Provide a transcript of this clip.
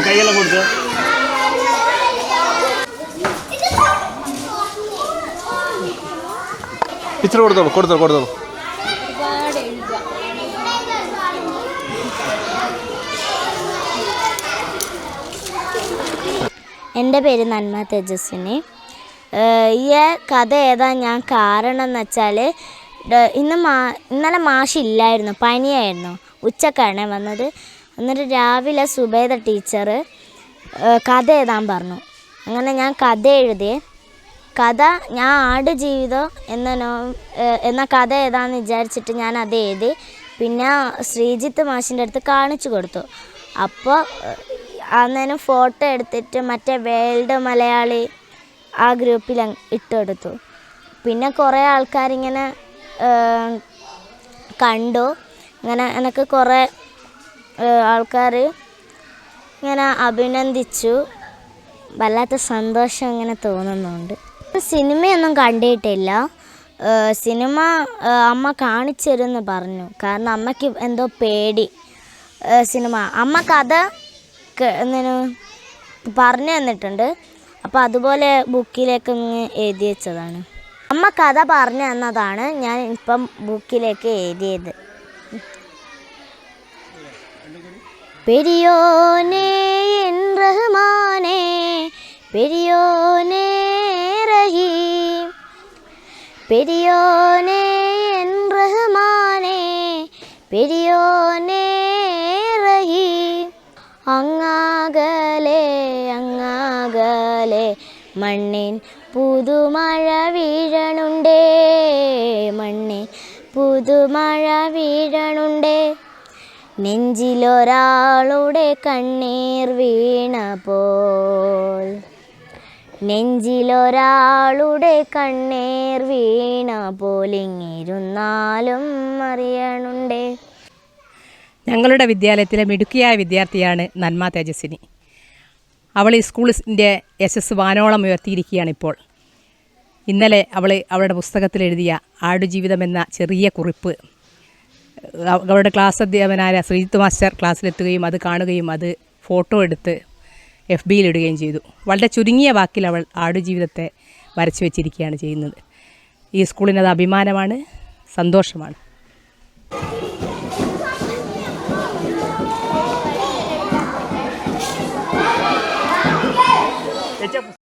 കൈയെല്ലാം കൊടുത്ത് ടീച്ചർ കൊടുത്തോളൂ. എൻ്റെ പേര് നന്മ തേജസ്വിനി. ഈ കഥ ഏതാ ഞാൻ കാരണം എന്ന് വെച്ചാൽ ഇന്നലെ മാഷില്ലായിരുന്നു, പനിയായിരുന്നു. ഉച്ചക്കാണ് വന്നത്. എന്നിട്ട് രാവിലെ സുബൈദ ടീച്ചർ കഥ എഴുതാൻ പറഞ്ഞു. അങ്ങനെ ഞാൻ കഥ എഴുതി. ഞാൻ ആടുജീവിതം എന്ന കഥ ഏതാന്ന് വിചാരിച്ചിട്ട് ഞാൻ അത് എഴുതി. പിന്നെ ശ്രീജിത്ത് മാഷിൻ്റെ അടുത്ത് കാണിച്ചു കൊടുത്തു. അപ്പോൾ അന്നേരം ഫോട്ടോ എടുത്തിട്ട് മറ്റേ വേൾഡ് മലയാളി ആ ഗ്രൂപ്പിൽ ഇട്ടെടുത്തു. പിന്നെ കുറേ ആൾക്കാരിങ്ങനെ കണ്ടു. ഇങ്ങനെ എനിക്ക് കുറേ ആൾക്കാർ ഇങ്ങനെ അഭിനന്ദിച്ചു. വല്ലാത്ത സന്തോഷം ഇങ്ങനെ തോന്നുന്നുണ്ട്. സിനിമയൊന്നും കണ്ടിട്ടില്ല. സിനിമ അമ്മ കാണിച്ചിരുന്നു പറഞ്ഞു. കാരണം അമ്മയ്ക്ക് എന്തോ പേടി സിനിമ. അമ്മ കഥ പറഞ്ഞു തന്നിട്ടുണ്ട്. അപ്പോൾ അതുപോലെ ബുക്കിലേക്ക് എഴുതി വെച്ചതാണ്. അമ്മ കഥ പറഞ്ഞു തന്നതാണ് ഞാൻ ഇപ്പം ബുക്കിലേക്ക് എഴുതിയത്. പെരിയോനേ എൻ റഹ്മാനേ, പെരിയോനേ റഹീം, പെരിയോനേ എൻ റഹ്മാനേ, പെരിയോനേ റഹീം. അങ്ങാകലെ അങ്ങാകലെ മണ്ണിൻ പുതുമഴ വീഴണുണ്ടേ, മണ്ണിൻ പുതുമഴ വീഴണുണ്ടേ. നെഞ്ചിലൊരാളുടെ കണ്ണീർ വീണപ്പോൾ, നെഞ്ചിലൊരാളുടെ കണ്ണീർ വീണപ്പോൾ ഇങ്ങിരുന്നാലും അറിയണുണ്ടേ. ഞങ്ങളുടെ വിദ്യാലയത്തിലെ മിടുക്കിയായ വിദ്യാർത്ഥിയാണ് നന്മ തേജസ്വിനി. അവൾ ഈ സ്കൂളിൻ്റെ യശസ് വാനോളം ഉയർത്തിയിരിക്കുകയാണിപ്പോൾ. ഇന്നലെ അവളുടെ പുസ്തകത്തിൽ എഴുതിയ ആടുജീവിതം എന്ന ചെറിയ കുറിപ്പ് അവളുടെ ക്ലാസ് അധ്യാപകനായ ശ്രീജിത്ത് മാസ്റ്റർ ക്ലാസ്സിലെത്തുകയും അത് കാണുകയും അത് ഫോട്ടോ എടുത്ത് FBയിലിടുകയും ചെയ്തു. വളരെ ചുരുങ്ങിയ വാക്കിൽ അവൾ ആടുജീവിതത്തെ വരച്ചു വെച്ചിരിക്കുകയാണ് ചെയ്യുന്നത്. ഈ സ്കൂളിനത് അഭിമാനമാണ്, സന്തോഷമാണ്.